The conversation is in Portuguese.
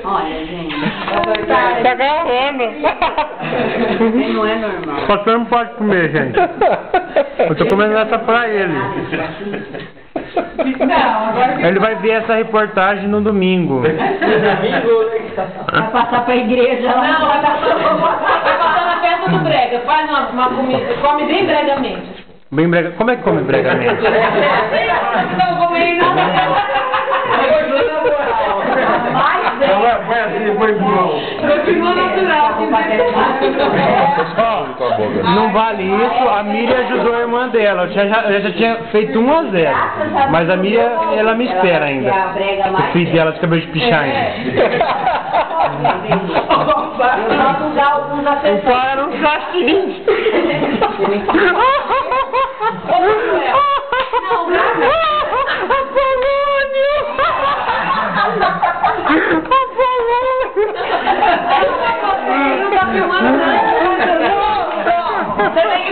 Olha, gente. Tá gravando. Não é normal. O pastor não pode comer, gente. Eu tô comendo essa pra ele. Ele vai ver essa reportagem no domingo. Vai passar pra igreja lá. Não, vai passar na festa do brega. Faz uma comida, come bem bregamente. Bem brega. Como é que come bregamente? Não come nada. Foi assim, foi bom. Continua natural. Ó, não vale isso. A Miriam ajudou a irmã dela. Eu já tinha feito 1-0. Mas a Miriam, ela me espera ainda. O filho dela de cabelo de pichar ainda. O pai era um cachinho. Você tem que